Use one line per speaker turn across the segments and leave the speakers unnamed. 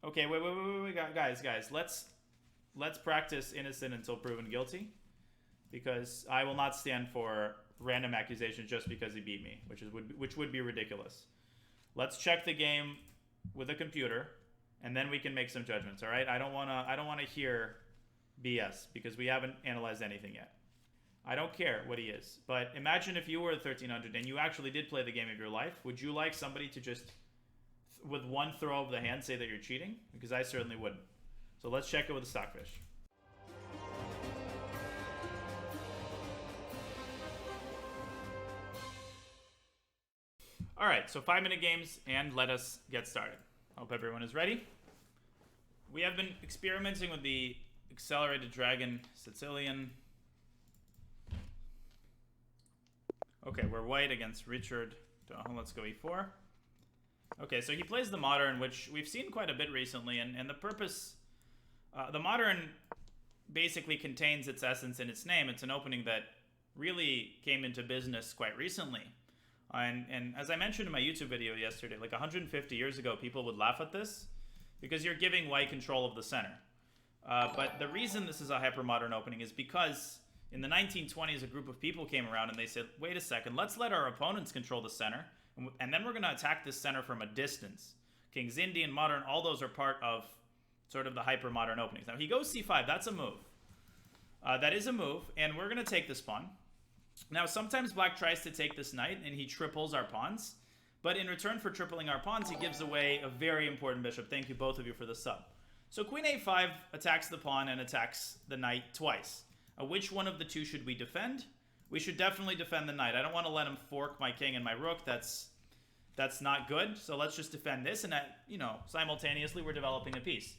Okay, wait, guys. Let's practice innocent until proven guilty, because I will not stand for random accusations just because he beat me, which would be ridiculous. Let's check the game with a computer, and then we can make some judgments. All right? I don't wanna hear BS because we haven't analyzed anything yet. I don't care what he is, but imagine if you were 1300 and you actually did play the game of your life. Would you like somebody to just, with one throw of the hand, say that you're cheating? Because I certainly wouldn't. So let's check it with the Stockfish. All right, so 5-minute games, and let us get started. Hope everyone is ready. We have been experimenting with the accelerated dragon Sicilian. Okay, we're white against Richard. Let's go e4. Okay, so he plays the modern, which we've seen quite a bit recently, and the purpose... the modern basically contains its essence in its name. It's an opening that really came into business quite recently. And as I mentioned in my YouTube video yesterday, like 150 years ago, people would laugh at this because you're giving white control of the center. But the reason this is a hypermodern opening is because in the 1920s, a group of people came around and they said, wait a second, let's let our opponents control the center, and then we're going to attack this center from a distance. King's Indian, modern, all those are part of sort of the hypermodern openings. Now, he goes c5. That's a move. That is a move, and we're going to take this pawn. Now, sometimes black tries to take this knight, and he triples our pawns. But in return for tripling our pawns, he gives away a very important bishop. Thank you, both of you, for the sub. So queen a5 attacks the pawn and attacks the knight twice. Which one of the two should we defend? We should definitely defend the knight. I don't want to let him fork my king and my rook. That's not good. So let's just defend this, and simultaneously we're developing a piece.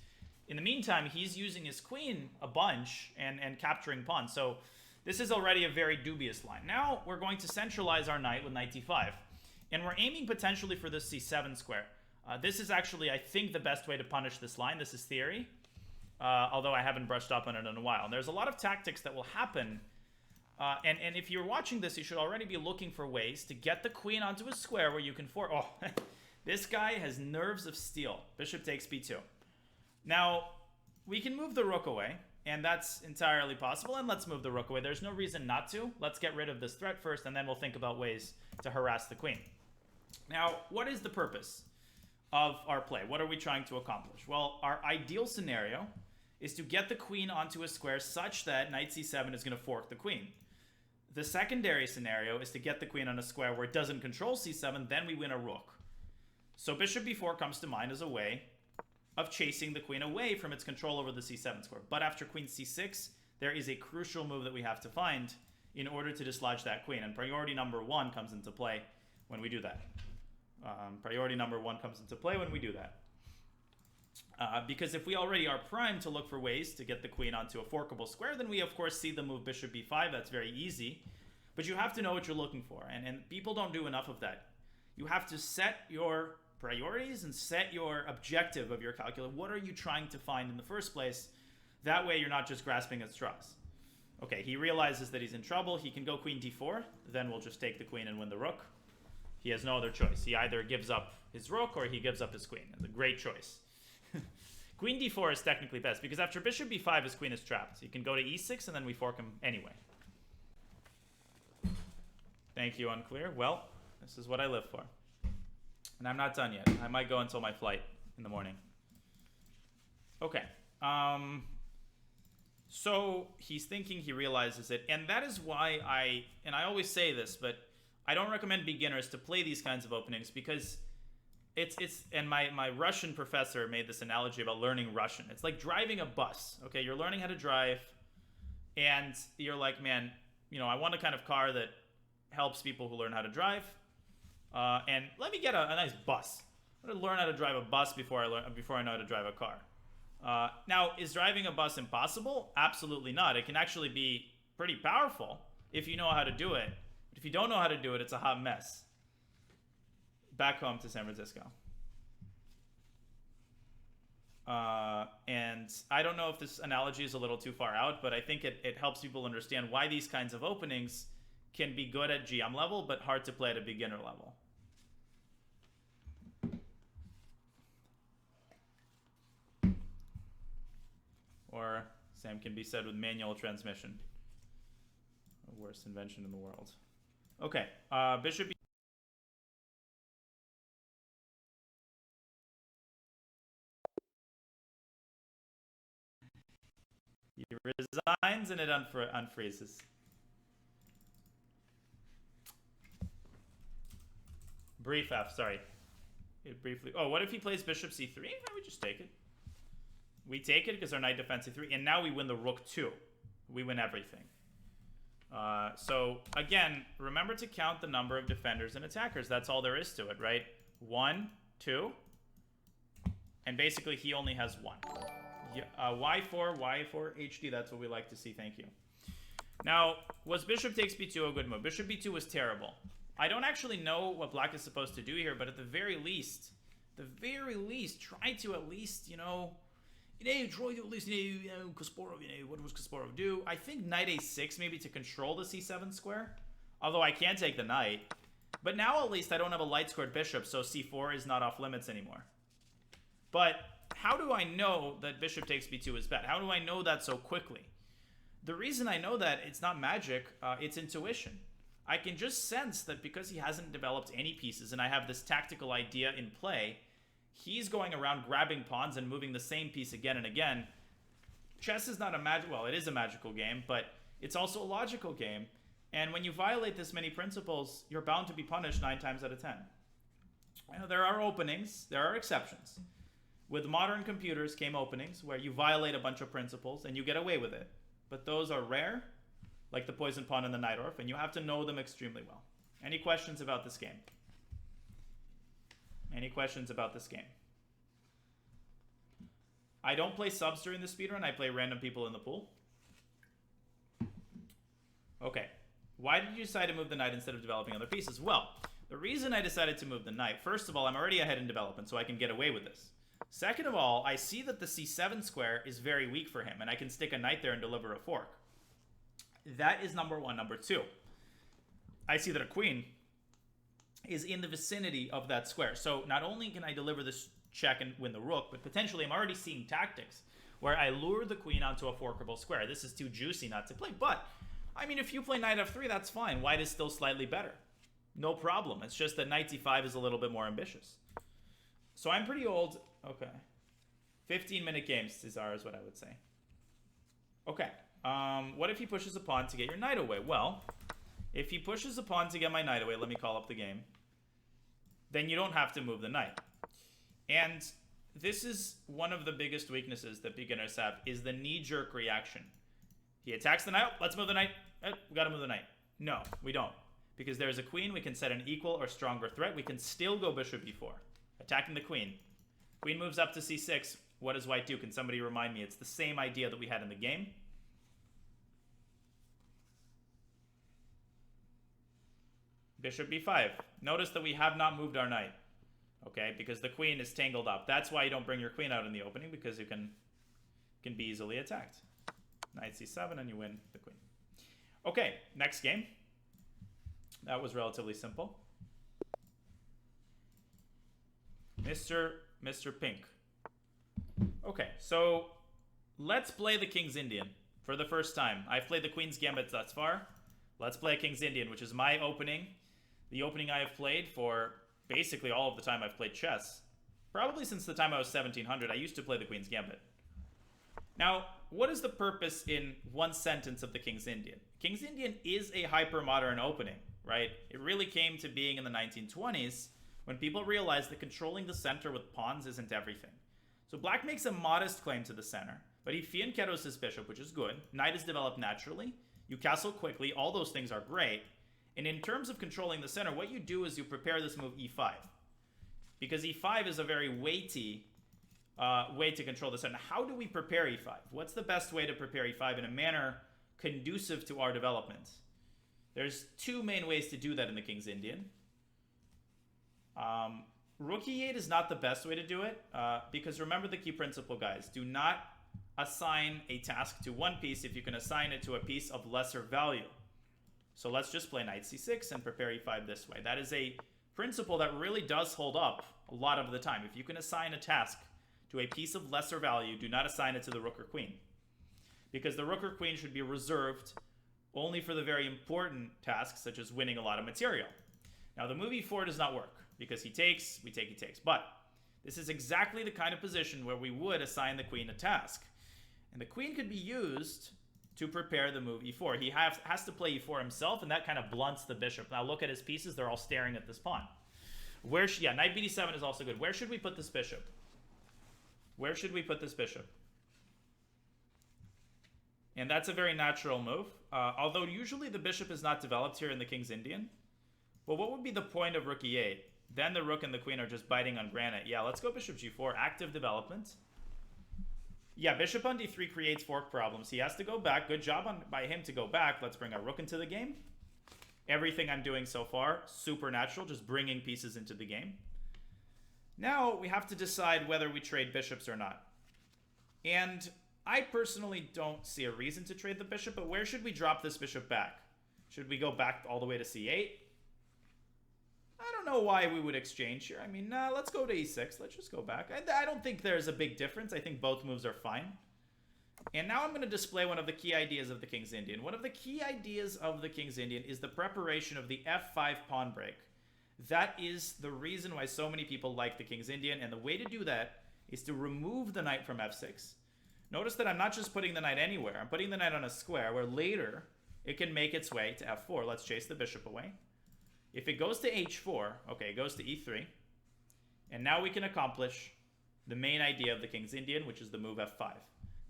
In the meantime, he's using his queen a bunch and capturing pawns. So this is already a very dubious line. Now we're going to centralize our knight with knight d5. And we're aiming potentially for this c7 square. This is actually, I think, the best way to punish this line. This is theory, although I haven't brushed up on it in a while. And there's a lot of tactics that will happen. And if you're watching this, you should already be looking for ways to get the queen onto a square where you can fork. Oh, this guy has nerves of steel. Bishop takes b2. Now, we can move the rook away. And that's entirely possible, and let's move the rook away. There's no reason not to. Let's get rid of this threat first, and then we'll think about ways to harass the queen. Now, what is the purpose of our play? What are we trying to accomplish? Well, our ideal scenario is to get the queen onto a square such that knight c7 is going to fork the queen. The secondary scenario is to get the queen on a square where it doesn't control c7, then we win a rook. So bishop b4 comes to mind as a way of chasing the queen away from its control over the c7 square. But after queen c6, there is a crucial move that we have to find in order to dislodge that queen. And priority number one comes into play when we do that. Because if we already are primed to look for ways to get the queen onto a forkable square, then we, of course, see the move bishop b5. That's very easy. But you have to know what you're looking for. And people don't do enough of that. You have to set your priorities and set your objective of your calculus. What are you trying to find in the first place? That way you're not just grasping at straws. Okay, he realizes that he's in trouble. He can go queen d4. Then we'll just take the queen and win the rook. He has no other choice. He either gives up his rook or he gives up his queen. It's a great choice. Queen d4 is technically best because after bishop b5, his queen is trapped. He can go to e6 and then we fork him anyway. Thank you, unclear. Well, this is what I live for. And I'm not done yet. I might go until my flight in the morning. Okay. So he's thinking, he realizes it. And that is why I always say this, but I don't recommend beginners to play these kinds of openings because and my Russian professor made this analogy about learning Russian. It's like driving a bus. Okay, you're learning how to drive and you're like, man, I want a kind of car that helps people who learn how to drive. And let me get a nice bus. I'm going to learn how to drive a bus before I know how to drive a car. Now, is driving a bus impossible? Absolutely not. It can actually be pretty powerful if you know how to do it. But if you don't know how to do it, it's a hot mess. Back home to San Francisco. And I don't know if this analogy is a little too far out, but I think it helps people understand why these kinds of openings can be good at GM level, but hard to play at a beginner level. Same can be said with manual transmission. The worst invention in the world. Okay, bishop. He resigns and it unfreezes. Brief F, sorry. It briefly. Oh, what if he plays bishop c3? No, we just take it. We take it because our knight defends c3, and now we win the rook too. We win everything. So again, remember to count the number of defenders and attackers. That's all there is to it, right? 1, 2, and basically he only has 1. Y4 HD. That's what we like to see. Thank you. Now, was bishop takes b2 a good move? Bishop b2 was terrible. I don't actually know what black is supposed to do here, but at the very least, try to at least, Kasparov, what does Kasparov do? I think knight a6 maybe to control the c7 square. Although I can take the knight. But now at least I don't have a light-squared bishop, so c4 is not off limits anymore. But how do I know that bishop takes b2 is bad? How do I know that so quickly? The reason I know that, it's not magic, it's intuition. I can just sense that because he hasn't developed any pieces and I have this tactical idea in play, he's going around grabbing pawns and moving the same piece again and again. Chess is not a well, it is a magical game, but it's also a logical game. And when you violate this many principles, you're bound to be punished 9 times out of 10. There are openings, there are exceptions. With modern computers came openings where you violate a bunch of principles and you get away with it. But those are rare, like the poison pawn and the knight orf, and you have to know them extremely well. Any questions about this game? Any questions about this game? I don't play subs during the speedrun. I play random people in the pool. Okay. Why did you decide to move the knight instead of developing other pieces? Well, the reason I decided to move the knight, first of all, I'm already ahead in development, so I can get away with this. Second of all, I see that the c7 square is very weak for him, and I can stick a knight there and deliver a fork. That is number one. Number two, I see that a queen is in the vicinity of that square. So not only can I deliver this check and win the rook, but potentially I'm already seeing tactics where I lure the queen onto a forkable square. This is too juicy not to play. But, I mean, if you play knight f3, that's fine. White is still slightly better. No problem. It's just that knight d5 is a little bit more ambitious. So I'm pretty old. Okay. 15-minute games, Cesar, is what I would say. Okay. What if he pushes a pawn to get your knight away? Well, if he pushes a pawn to get my knight away, let me call up the game, then you don't have to move the knight. And this is one of the biggest weaknesses that beginners have, is the knee-jerk reaction. He attacks the knight. Oh, let's move the knight. We gotta move the knight. No, we don't. Because there's a queen, we can set an equal or stronger threat. We can still go bishop b4. Attacking the queen. Queen moves up to c6. What does white do? Can somebody remind me? It's the same idea that we had in the game. Bishop b5. Notice that we have not moved our knight. Okay, because the queen is tangled up. That's why you don't bring your queen out in the opening, because you can be easily attacked. Knight c7 and you win the queen. Okay, next game. That was relatively simple. Mr. Pink. Okay, so let's play the King's Indian for the first time. I've played the Queen's Gambit thus far. Let's play King's Indian, which is my opening. The opening I have played for basically all of the time I've played chess. Probably since the time I was 1700, I used to play the Queen's Gambit. Now, what is the purpose in one sentence of the King's Indian? King's Indian is a hyper-modern opening, right? It really came to being in the 1920s when people realized that controlling the center with pawns isn't everything. So black makes a modest claim to the center, but he fianchettos his bishop, which is good. Knight is developed naturally. You castle quickly. All those things are great. And in terms of controlling the center, what you do is you prepare this move e5. Because e5 is a very weighty way to control the center. How do we prepare e5? What's the best way to prepare e5 in a manner conducive to our development? There's two main ways to do that in the King's Indian. Rook e8 is not the best way to do it, because remember the key principle, guys. Do not assign a task to one piece if you can assign it to a piece of lesser value. So let's just play knight c6 and prepare e5 this way. That is a principle that really does hold up a lot of the time. If you can assign a task to a piece of lesser value, do not assign it to the rook or queen. because the rook or queen should be reserved only for the very important tasks, such as winning a lot of material. Now, the move e4 does not work, because he takes, we take, he takes. But this is exactly the kind of position where we would assign the queen a task. And the queen could be used to prepare the move e4. He has to play e4 himself, and that kind of blunts the bishop. Now look at his pieces. They're all staring at this pawn. Yeah, knight bd7 is also good. Where should we put this bishop? Where should we put this bishop? And that's a very natural move. Although usually the bishop is not developed here in the King's Indian. Well, what would be the point of rook e8? Then the rook and the queen are just biting on granite. Yeah, let's go bishop g4. Active development. Yeah, bishop on d3 creates fork problems. He has to go back. Good job by him to go back. Let's bring our rook into the game. Everything I'm doing so far, supernatural, just bringing pieces into the game. Now we have to decide whether we trade bishops or not. And I personally don't see a reason to trade the bishop, but where should we drop this bishop back? Should we go back all the way to c8? I don't know why we would exchange here. I mean, let's go to e6. Let's just go back. I don't think there's a big difference. I think both moves are fine. And now I'm going to display one of the key ideas of the King's Indian. One of the key ideas of the King's Indian is the preparation of the f5 pawn break. That is the reason why so many people like the King's Indian, and the way to do that is to remove the knight from f6. Notice that I'm not just putting the knight anywhere. I'm putting the knight on a square where later it can make its way to f4. Let's chase the bishop away. If it goes to h4, okay, it goes to e3. And now we can accomplish the main idea of the King's Indian, which is the move f5.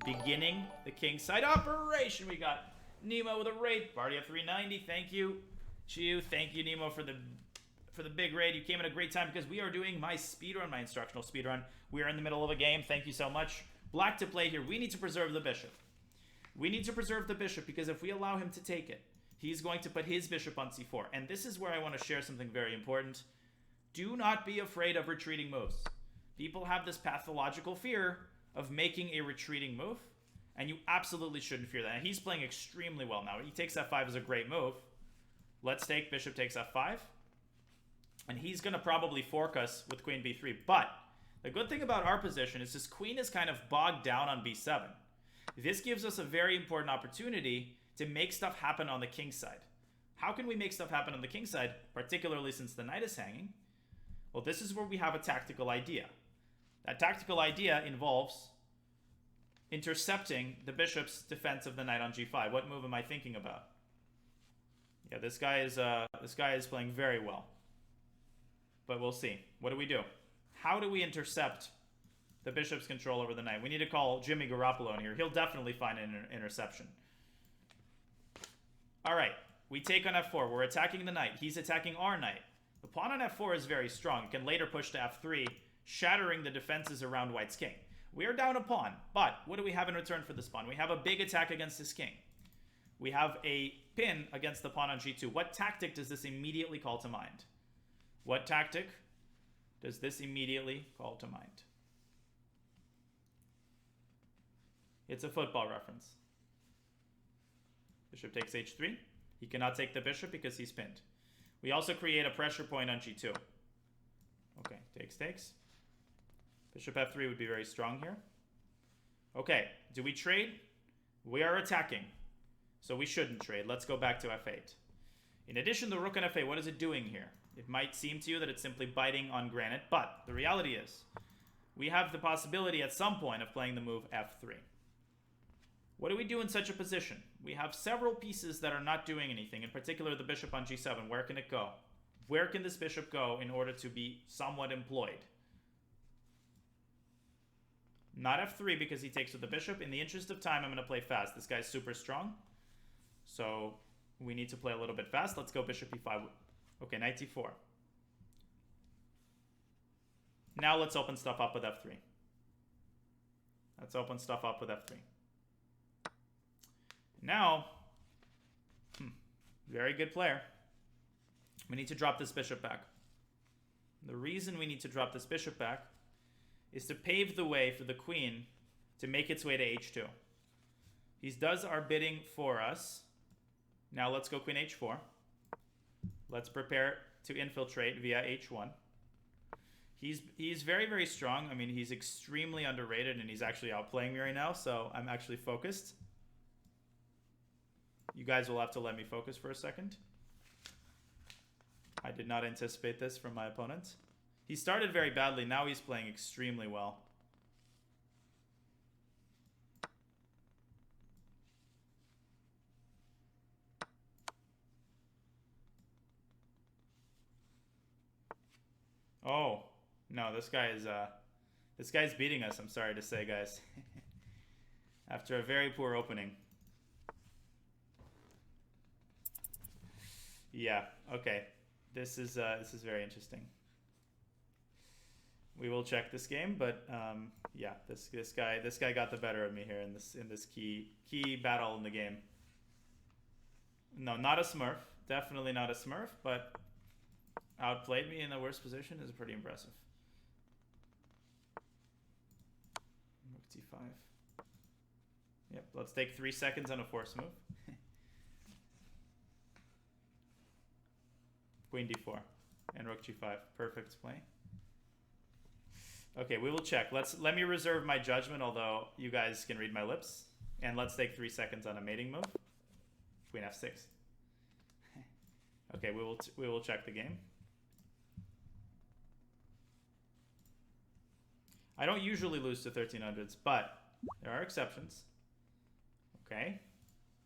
Beginning the kingside operation. We got Nemo with a raid. Party of 390. Thank you. Chiu. Thank you, Nemo, for the big raid. You came at a great time because we are doing my speedrun, my instructional speedrun. We are in the middle of a game. Thank you so much. Black to play here. We need to preserve the bishop. We need to preserve the bishop because if we allow him to take it, he's going to put his bishop on c4. And this is where I want to share something very important. Do not be afraid of retreating moves. People have this pathological fear of making a retreating move, and you absolutely shouldn't fear that. And he's playing extremely well now. He takes f5 is a great move. Let's take bishop takes f5. And he's going to probably fork us with queen b3. But the good thing about our position is this queen is kind of bogged down on b7. This gives us a very important opportunity to make stuff happen on the king side. How can we make stuff happen on the king side, particularly since the knight is hanging? Well, this is where we have a tactical idea. That tactical idea involves intercepting the bishop's defense of the knight on g5. What move am I thinking about? Yeah, this guy is playing very well. But we'll see. What do we do? How do we intercept the bishop's control over the knight? We need to call Jimmy Garoppolo in here. He'll definitely find an interception. All right, we take on f4. We're attacking the knight. He's attacking our knight. The pawn on f4 is very strong. It can later push to f3, shattering the defenses around white's king. We are down a pawn, but what do we have in return for this pawn? We have a big attack against his king. We have a pin against the pawn on g2. What tactic does this immediately call to mind? What tactic does this immediately call to mind? It's a football reference. Bishop takes h3. He cannot take the bishop because he's pinned. We also create a pressure point on g2. Okay, takes. Bishop f3 would be very strong here. Okay, do we trade? We are attacking, so we shouldn't trade. Let's go back to f8. In addition, the rook on f8, what is it doing here? It might seem to you that it's simply biting on granite, but the reality is we have the possibility at some point of playing the move f3. What do we do in such a position? We have several pieces that are not doing anything, in particular the bishop on g7. Where can it go? Where can this bishop go in order to be somewhat employed? Not f3 because he takes with the bishop. In the interest of time, I'm going to play fast. This guy's super strong, so we need to play a little bit fast. Let's go bishop e5. Okay, knight d4. Now let's open stuff up with f3. Let's open stuff up with f3. Now, very good player. We need to drop this bishop back. The reason we need to drop this bishop back is to pave the way for the queen to make its way to h2. He does our bidding for us. Now let's go queen h4. Let's prepare to infiltrate via h1. He's very, very strong. I mean, he's extremely underrated, and he's actually outplaying me right now, so I'm actually focused. You guys will have to let me focus for a second. I did not anticipate this from my opponent. He started very badly. Now he's playing extremely well. Oh, no, this guy's beating us, I'm sorry to say, guys. After a very poor opening. Yeah, okay. This is very interesting. We will check this game, but yeah, this guy got the better of me here in this key battle in the game. No, not a Smurf. Definitely not a Smurf, but outplayed me in the worst position is pretty impressive. Rook d5. Yep, let's take 3 seconds on a force move. Queen d4 and rook g5. Perfect play. Okay, we will check. Let me reserve my judgment, although you guys can read my lips. And let's take 3 seconds on a mating move. Queen f6. Okay, we will check the game. I don't usually lose to 1300s, but there are exceptions. Okay.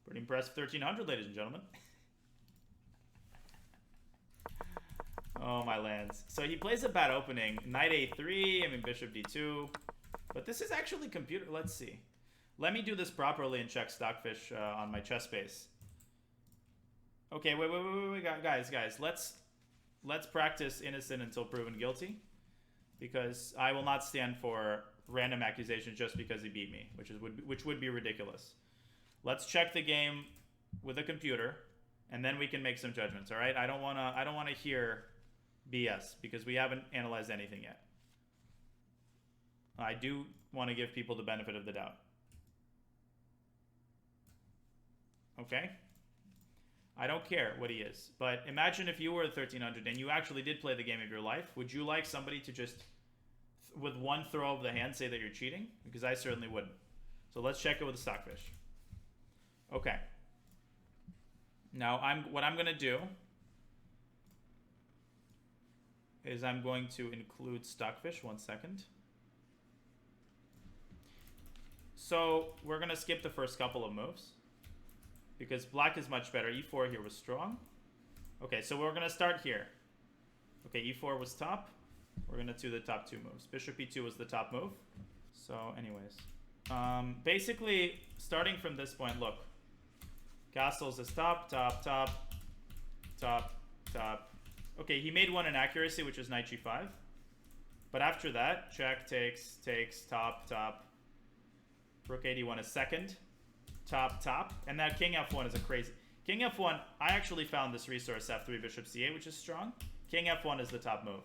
Pretty impressive 1300, ladies and gentlemen. Oh, my lands. So he plays a bad opening. Knight a3, I mean bishop d2. But this is actually computer. Let's see. Let me do this properly and check Stockfish on my chess base. Okay, wait, guys. Let's practice innocent until proven guilty. Because I will not stand for random accusations just because he beat me, which would be ridiculous. Let's check the game with a computer, and then we can make some judgments. All right? I don't wanna hear BS because we haven't analyzed anything yet. I do want to give people the benefit of the doubt. Okay? I don't care what he is, but imagine if you were 1300 and you actually did play the game of your life. Would you like somebody to just, with one throw of the hand, say that you're cheating? Because I certainly wouldn't. So let's check it with the Stockfish. Okay. Now, what I'm going to do is I'm going to include Stockfish. 1 second. So we're going to skip the first couple of moves because black is much better. E4 here was strong. Okay, so we're going to start here. Okay, E4 was top. We're going to do the top 2 moves. Bishop E2 was the top move. So anyways, basically starting from this point, look. Castles is top, top, top, top, top. Okay, he made one inaccuracy, which is knight g5. But after that, check, takes, top, top. Rook 81 is second. Top, top. And that king f1 is a crazy... King f1, I actually found this resource f3, bishop c8, which is strong. King f1 is the top move,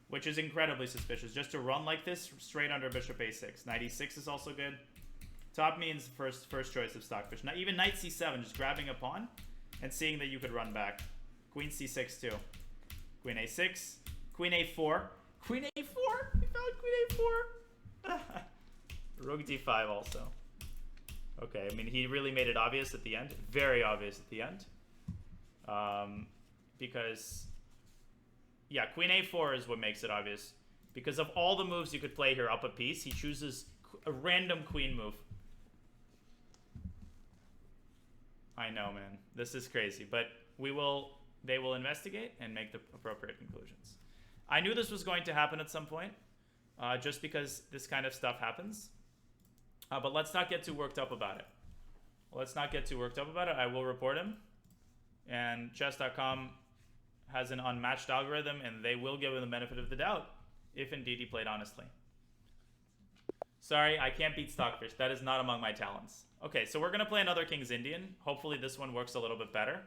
which is incredibly suspicious. Just to run like this, straight under bishop a6. Knight e6 is also good. Top means first choice of Stockfish. Now, even knight c7, just grabbing a pawn and seeing that you could run back. Queen c6 too. Queen a6. Queen a4. Queen a4? We found queen a4. Rook d5 also. Okay, I mean, he really made it obvious at the end. Very obvious at the end. Because, yeah, queen a4 is what makes it obvious. Because of all the moves you could play here up a piece, he chooses a random queen move. I know, man. This is crazy. But they will investigate and make the appropriate conclusions. I knew this was going to happen at some point, just because this kind of stuff happens. But let's not get too worked up about it. I will report him. And chess.com has an unmatched algorithm, and they will give him the benefit of the doubt if indeed he played honestly. Sorry, I can't beat Stockfish. That is not among my talents. Okay, so we're going to play another King's Indian. Hopefully this one works a little bit better.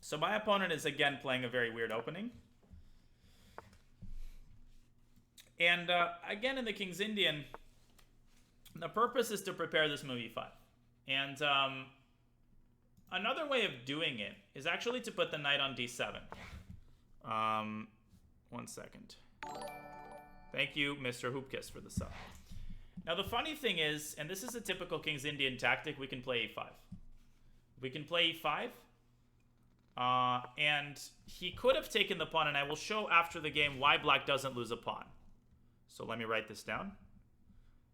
So my opponent is again playing a very weird opening. And again, in the King's Indian, the purpose is to prepare this move e5. And another way of doing it is actually to put the knight on d7. 1 second. Thank you, Mr. Hoopkiss, for the sub. Now the funny thing is, and this is a typical King's Indian tactic, we can play e5. We can play e5. And he could have taken the pawn, and I will show after the game why black doesn't lose a pawn. So let me write this down.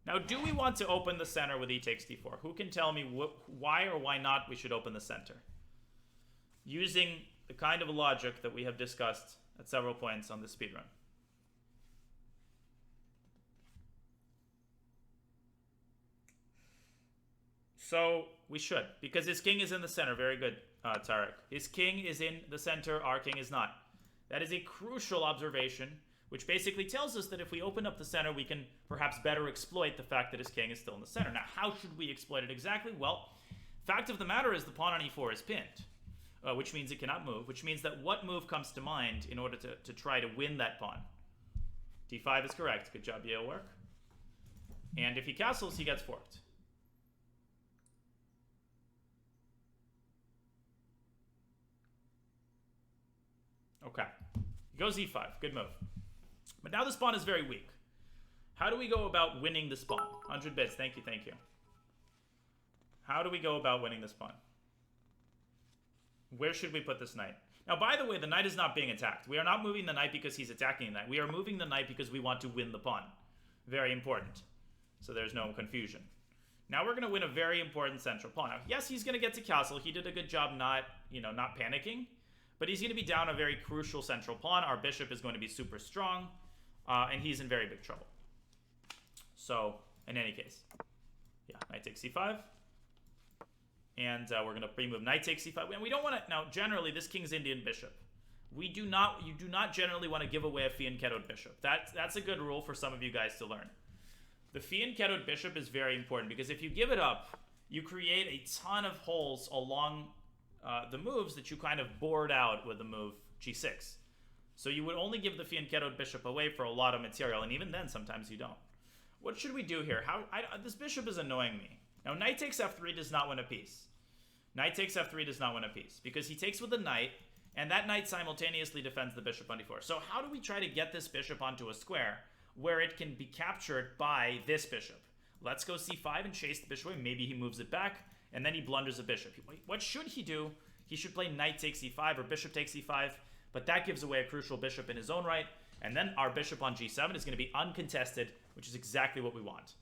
Now, do we want to open the center with e takes d4? Who can tell me why or why not we should open the center? Using the kind of logic that we have discussed at several points on the speedrun. So we should, because his king is in the center. Very good, Tarek. His king is in the center, our king is not. That is a crucial observation, which basically tells us that if we open up the center, we can perhaps better exploit the fact that his king is still in the center. Now, how should we exploit it exactly? Well, fact of the matter is the pawn on e4 is pinned, which means it cannot move, which means that what move comes to mind in order to try to win that pawn? d5 is correct. Good job, Yale work. And if he castles, he gets forked. Okay. He goes e5. Good move. But now this pawn is very weak. How do we go about winning this pawn? 100 bits. Thank you, thank you. How do we go about winning this pawn? Where should we put this knight? Now, by the way, the knight is not being attacked. We are not moving the knight because he's attacking the knight. We are moving the knight because we want to win the pawn. Very important. So there's no confusion. Now we're going to win a very important central pawn. Now, yes, he's going to get to castle. He did a good job not panicking. But he's going to be down a very crucial central pawn. Our bishop is going to be super strong. And he's in very big trouble. So, in any case. Yeah, knight takes c5. And we're going to pre-move knight takes c5. And we don't want to... Now, generally, this King's Indian bishop. You do not generally want to give away a fianchettoed bishop. That's a good rule for some of you guys to learn. The fianchettoed bishop is very important because if you give it up, you create a ton of holes along... the moves that you kind of bored out with the move g6. So you would only give the fianchettoed bishop away for a lot of material, and even then, sometimes you don't. What should we do here? This bishop is annoying me. Now, knight takes f3 does not win a piece. Knight takes f3 does not win a piece, because he takes with the knight, and that knight simultaneously defends the bishop on d4. So how do we try to get this bishop onto a square where it can be captured by this bishop? Let's go c5 and chase the bishop away. Maybe he moves it back. And then he blunders a bishop. What should he do? He should play knight takes e5 or bishop takes e5, but that gives away a crucial bishop in his own right. And then our bishop on g7 is going to be uncontested, which is exactly what we want.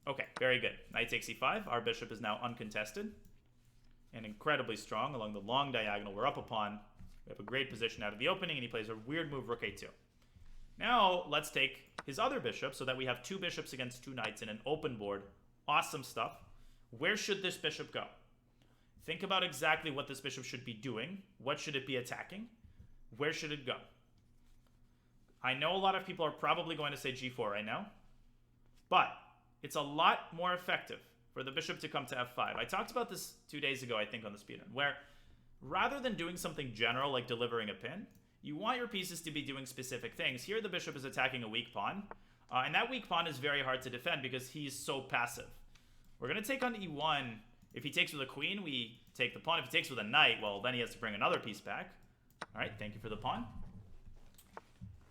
Okay, very good. Knight takes e5. Our bishop is now uncontested and incredibly strong along the long diagonal. We're up a pawn. We have a great position out of the opening, and he plays a weird move, rook a2. Now, let's take his other bishop so that we have two bishops against two knights in an open board. Awesome stuff. Where should this bishop go? Think about exactly what this bishop should be doing. What should it be attacking? Where should it go? I know a lot of people are probably going to say g4 right now, but it's a lot more effective for the bishop to come to f5. I talked about this 2 days ago, I think, on the speedrun, where rather than doing something general like delivering a pin, you want your pieces to be doing specific things. Here the bishop is attacking a weak pawn, and that weak pawn is very hard to defend because he's so passive. We're going to take on e1. If he takes with a queen, we take the pawn. If he takes with a knight, well, then he has to bring another piece back. All right, thank you for the pawn.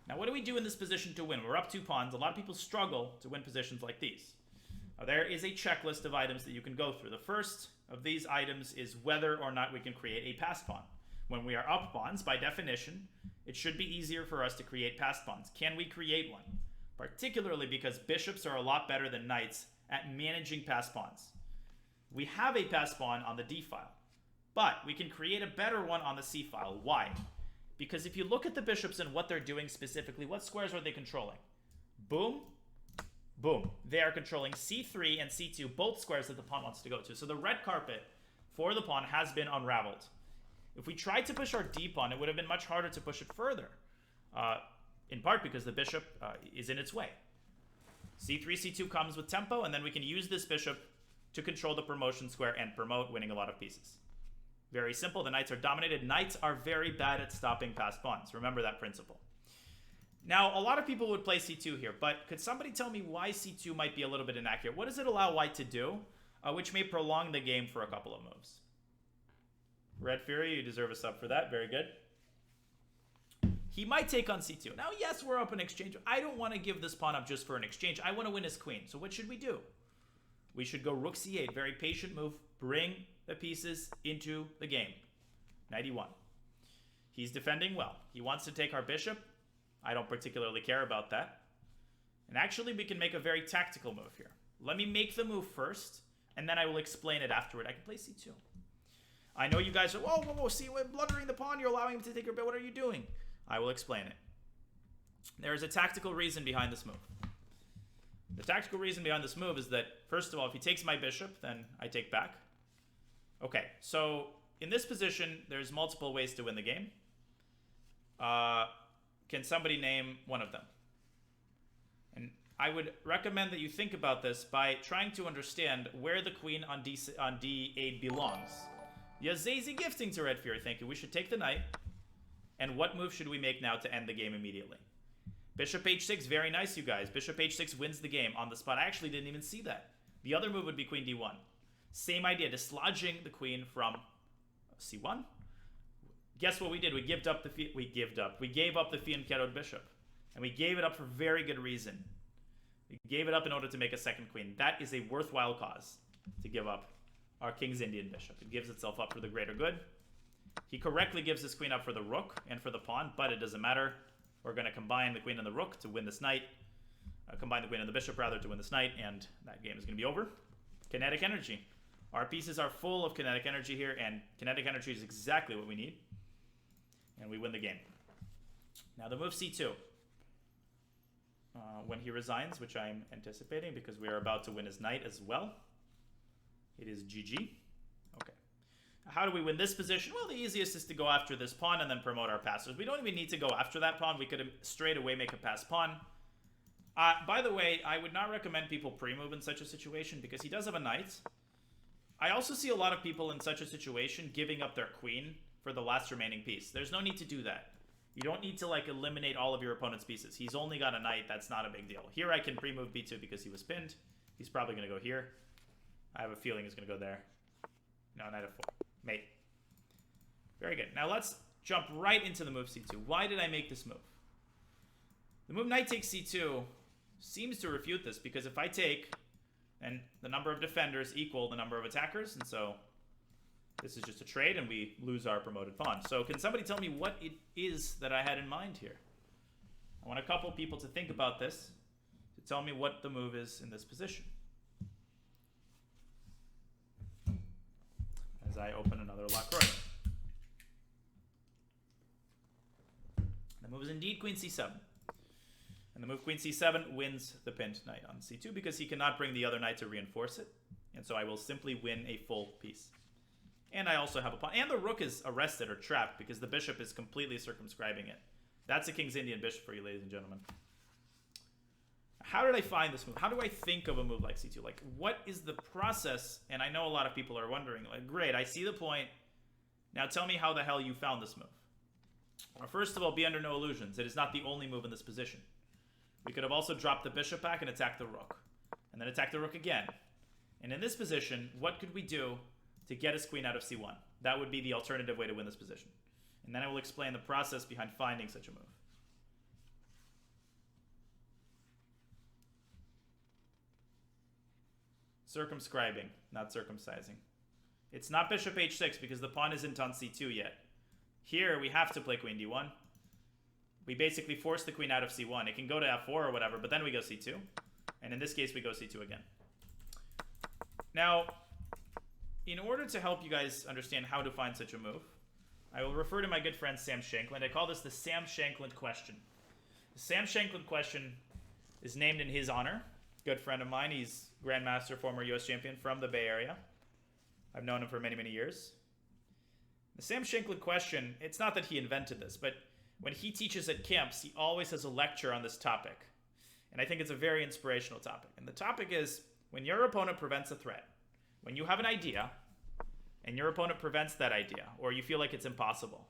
Now, what do we do in this position to win? We're up 2 pawns. A lot of people struggle to win positions like these. Now, there is a checklist of items that you can go through. The first of these items is whether or not we can create a passed pawn. When we are up pawns, by definition, it should be easier for us to create passed pawns. Can we create one? Particularly because bishops are a lot better than knights at managing passed pawns. We have a passed pawn on the d file, but we can create a better one on the c file. Why? Because if you look at the bishops and what they're doing specifically, what squares are they controlling? Boom, boom. They are controlling c3 and c2, both squares that the pawn wants to go to. So the red carpet for the pawn has been unraveled. If we tried to push our d pawn, it would have been much harder to push it further, in part because the bishop is in its way. c3, c2 comes with tempo, and then we can use this bishop to control the promotion square and promote, winning a lot of pieces. Very simple. The knights are dominated. Knights are very bad at stopping passed pawns. Remember that principle. Now, a lot of people would play c2 here, but could somebody tell me why c2 might be a little bit inaccurate? What does it allow white to do, which may prolong the game for a couple of moves? Red Fury, you deserve a sub for that. Very good. He might take on c2. Now, yes, we're up in exchange. I don't want to give this pawn up just for an exchange. I want to win his queen. So what should we do? We should go rook c8. Very patient move. Bring the pieces into the game. Knight e1. He's defending well. He wants to take our bishop. I don't particularly care about that. And actually, we can make a very tactical move here. Let me make the move first, and then I will explain it afterward. I can play c2. I know you guys are, whoa, whoa, whoa, see, we're blundering the pawn. You're allowing him to take your bit. What are you doing? I will explain it. There is a tactical reason behind this move. The tactical reason behind this move is that, first of all, if he takes my bishop, then I take back. Okay, so in this position, there's multiple ways to win the game. Can somebody name one of them? And I would recommend that you think about this by trying to understand where the queen on d8 belongs. Yazazi gifting to Red Fury, thank you. We should take the knight. And what move should we make now to end the game immediately? Bishop h6, very nice, you guys. Bishop h6 wins the game on the spot. I actually didn't even see that. The other move would be queen d1. Same idea, dislodging the queen from c1. Guess what we did? We gave up the Fianchettoed bishop. And we gave it up for very good reason. We gave it up in order to make a second queen. That is a worthwhile cause to give up our King's Indian bishop. It gives itself up for the greater good. He correctly gives his queen up for the rook and for the pawn, but it doesn't matter. We're going to combine the queen and the rook to win this knight. Combine the queen and the bishop, rather, to win this knight, and that game is going to be over. Kinetic energy. Our pieces are full of kinetic energy here, and kinetic energy is exactly what we need. And we win the game. Now the move c2. When he resigns, which I'm anticipating because we are about to win his knight as well. It is GG. Okay. How do we win this position? Well, the easiest is to go after this pawn and then promote our passers. We don't even need to go after that pawn. We could straight away make a pass pawn. By the way, I would not recommend people pre-move in such a situation because he does have a knight. I also see a lot of people in such a situation giving up their queen for the last remaining piece. There's no need to do that. You don't need to, like, eliminate all of your opponent's pieces. He's only got a knight. That's not a big deal. Here I can pre-move b2 because he was pinned. He's probably going to go here. I have a feeling he's going to go there. No, knight f4. Mate. Very good. Now let's jump right into the move c2. Why did I make this move? The move knight takes c2 seems to refute this, because if I take, then the number of defenders equal the number of attackers, and so this is just a trade, and we lose our promoted pawn. So can somebody tell me what it is that I had in mind here? I want a couple people to think about this, to tell me what the move is in this position. As I open another La Croix. The move is indeed queen c7. And the move queen c7 wins the pinned knight on c2 because he cannot bring the other knight to reinforce it. And so I will simply win a full piece. And I also have a pawn. And the rook is arrested or trapped because the bishop is completely circumscribing it. That's a King's Indian bishop for you, ladies and gentlemen. How did I find this move? How do I think of a move like c2? Like, what is the process? And I know a lot of people are wondering, like, great, I see the point. Now tell me how the hell you found this move. Well, first of all, be under no illusions. It is not the only move in this position. We could have also dropped the bishop back and attacked the rook. And then attack the rook again. And in this position, what could we do to get his queen out of c1? That would be the alternative way to win this position. And then I will explain the process behind finding such a move. Circumscribing, not circumcising. It's not bishop h6 because the pawn isn't on c2 yet. Here, we have to play queen d1. We basically force the queen out of c1. It can go to f4 or whatever, but then we go c2. And in this case, we go c2 again. Now, in order to help you guys understand how to find such a move, I will refer to my good friend Sam Shankland. I call this the Sam Shankland question. The Sam Shankland question is named in his honor. Good friend of mine. He's Grandmaster, former US champion from the Bay Area. I've known him for many, many years. The Sam Shankland question, it's not that he invented this, but when he teaches at camps, he always has a lecture on this topic. And I think it's a very inspirational topic. And the topic is, when your opponent prevents a threat, when you have an idea, and your opponent prevents that idea, or you feel like it's impossible,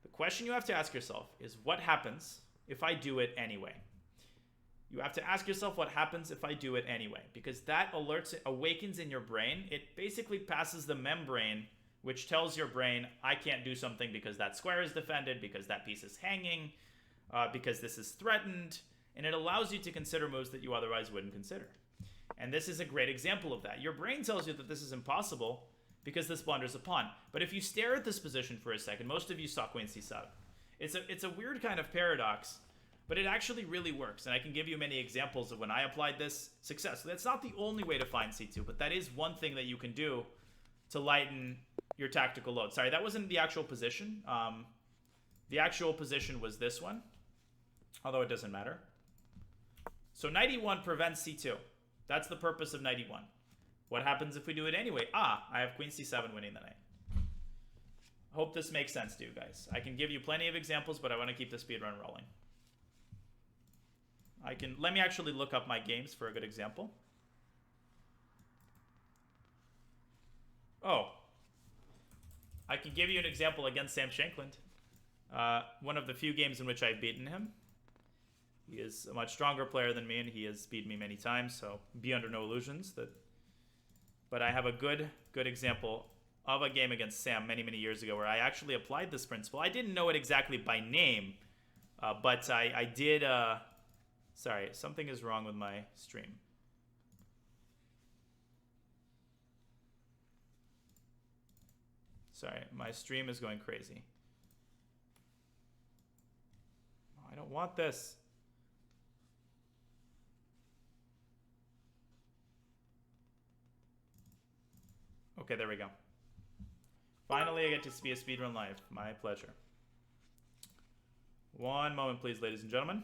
the question you have to ask yourself is, what happens if I do it anyway? You have to ask yourself what happens if I do it anyway, because that awakens in your brain. It basically passes the membrane which tells your brain, I can't do something because that square is defended, because that piece is hanging, because this is threatened, and it allows you to consider moves that you otherwise wouldn't consider. And this is a great example of that. Your brain tells you that this is impossible because this blunders a pawn. But if you stare at this position for a second, most of you saw queen c7. It's a weird kind of paradox, but it actually really works. And I can give you many examples of when I applied this successfully. That's not the only way to find c2, but that is one thing that you can do to lighten your tactical load. Sorry, that wasn't the actual position. The actual position was this one, although it doesn't matter. So knight e1 prevents c2. That's the purpose of knight e1. What happens if we do it anyway? I have queen c7 winning the knight. Hope this makes sense to you guys. I can give you plenty of examples, but I want to keep the speedrun rolling. Let me actually look up my games for a good example. Oh. I can give you an example against Sam Shankland. One of the few games in which I've beaten him. He is a much stronger player than me, and he has beaten me many times, so be under no illusions. But I have a good example of a game against Sam many, many years ago where I actually applied this principle. I didn't know it exactly by name, but I did... Sorry, something is wrong with my stream. Sorry, my stream is going crazy. I don't want this. Okay, there we go. Finally, I get to be a speedrun live. My pleasure. One moment, please, ladies and gentlemen.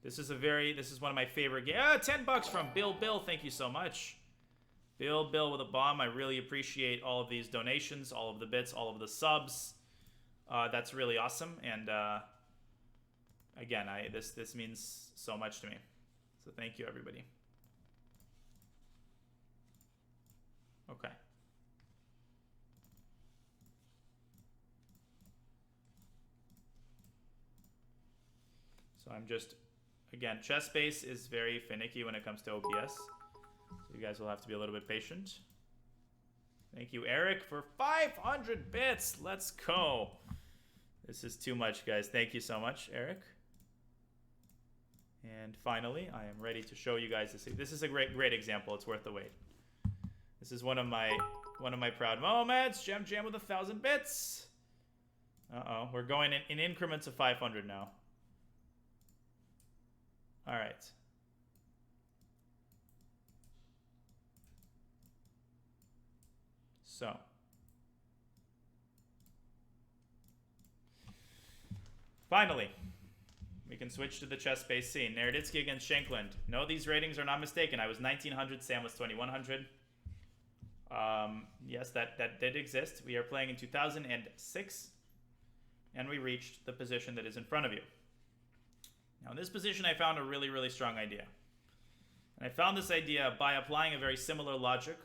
This is one of my favorite games. $10 from Bill. Thank you so much. Bill with a bomb. I really appreciate all of these donations, all of the bits, all of the subs. That's really awesome. And again, this means so much to me. So thank you, everybody. Okay. So I'm just, again, chess base is very finicky when it comes to OBS. So you guys will have to be a little bit patient. Thank you, Eric, for 500 bits. Let's go. This is too much, guys. Thank you so much, Eric. And finally, I am ready to show you guys this. This is a great example. It's worth the wait. This is one of my proud moments. Jam with 1,000 bits. Uh-oh, we're going in increments of 500 now. All right. So. Finally, we can switch to the chess-based scene. Naroditsky against Shankland. No, these ratings are not mistaken. I was 1,900, Sam was 2,100. Yes, that did exist. We are playing in 2006, and we reached the position that is in front of you. Now, in this position, I found a really strong idea. And I found this idea by applying a very similar logic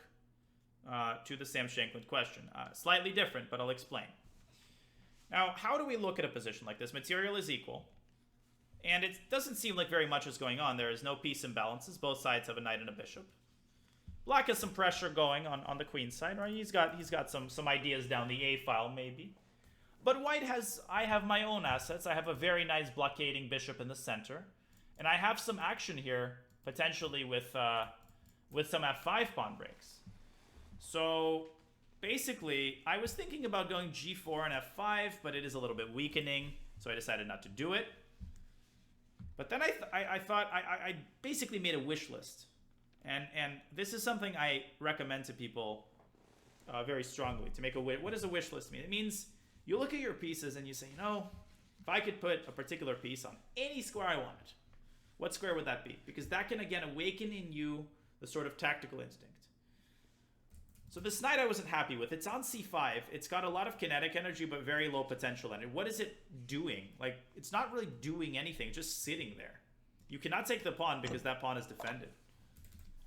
to the Sam Shankland question. Slightly different, but I'll explain. Now, how do we look at a position like this? Material is equal, and it doesn't seem like very much is going on. There is no piece imbalances. Both sides have a knight and a bishop. Black has some pressure going on the queen side, right? He's got some ideas down the A file, maybe. But white I have my own assets. I have a very nice blockading bishop in the center. And I have some action here, potentially with some f5 pawn breaks. So, basically, I was thinking about going g4 and f5, but it is a little bit weakening, so I decided not to do it. But then I thought I basically made a wish list. And this is something I recommend to people very strongly, to make a wish. What does a wish list mean? It means you look at your pieces and you say, you know, if I could put a particular piece on any square I wanted, what square would that be? Because that can, again, awaken in you the sort of tactical instinct. So this knight I wasn't happy with. It's on c5. It's got a lot of kinetic energy, but very low potential energy. What is it doing? Like, it's not really doing anything, just sitting there. You cannot take the pawn because that pawn is defended.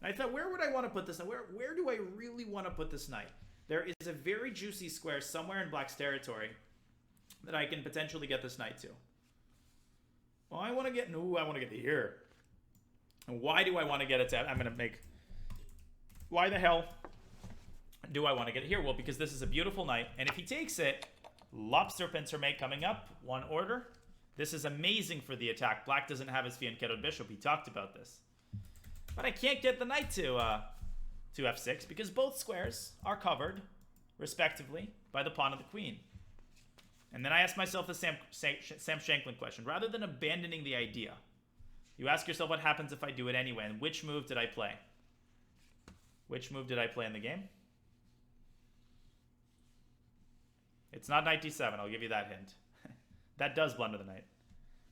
And I thought, where would I want to put this? Where do I really want to put this knight? There is a very juicy square somewhere in black's territory that I can potentially get this knight to. Well, I want to get to here. And why do I want to get it to? I'm going to make Why the hell do I want to get it here? Well, because this is a beautiful knight, and if he takes it, lobster pincer mate coming up, one order. This is amazing for the attack. Black doesn't have his fianchettoed bishop. We talked about this. But I can't get the knight to f6 because both squares are covered, respectively, by the pawn and the queen. And then I ask myself the Sam Shankland question. Rather than abandoning the idea, you ask yourself what happens if I do it anyway, and which move did I play? Which move did I play in the game? It's not knight d7, I'll give you that hint. That does blunder the knight.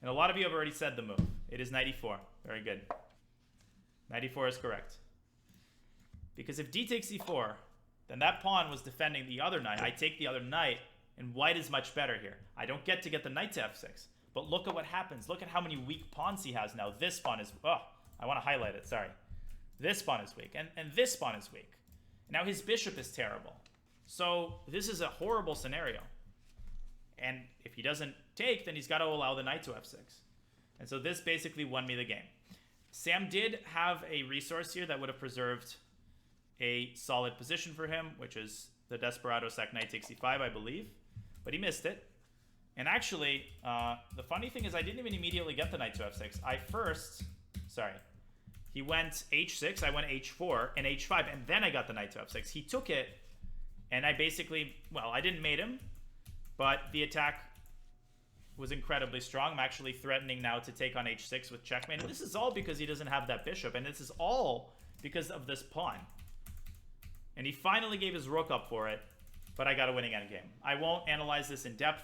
And a lot of you have already said the move. It is knight e4. Very good. Knight e4 is correct. Because if d takes e4, then that pawn was defending the other knight. I take the other knight, and white is much better here. I don't get to get the knight to f6. But look at what happens. Look at how many weak pawns he has now. This pawn is... Oh, I want to highlight it. Sorry. This pawn is weak, and this pawn is weak. Now his bishop is terrible. So this is a horrible scenario. And if he doesn't take, then he's got to allow the knight to f6. And so this basically won me the game. Sam did have a resource here that would have preserved a solid position for him, which is the Desperado sac knight takes e5, I believe. But he missed it. And actually, the funny thing is I didn't even immediately get the knight to f6. He went h6, I went h4, and h5, and then I got the knight to f6. He took it, and I basically, well, I didn't mate him, but the attack was incredibly strong. I'm actually threatening now to take on h6 with checkmate. And this is all because he doesn't have that bishop, and this is all because of this pawn. And he finally gave his rook up for it, but I got a winning endgame. I won't analyze this in depth,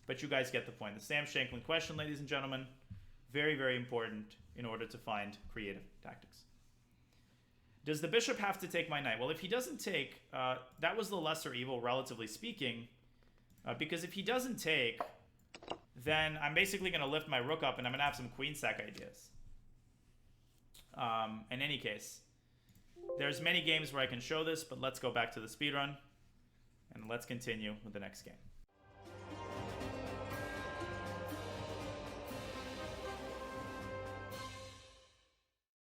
but you guys get the point. The Sam Shankland question, ladies and gentlemen, very, very important in order to find creative tactics. Does the bishop have to take my knight? Well, if he doesn't take, that was the lesser evil, relatively speaking, because if he doesn't take, then I'm basically going to lift my rook up and I'm going to have some queen sack ideas. In any case, there's many games where I can show this, but let's go back to the speedrun and let's continue with the next game.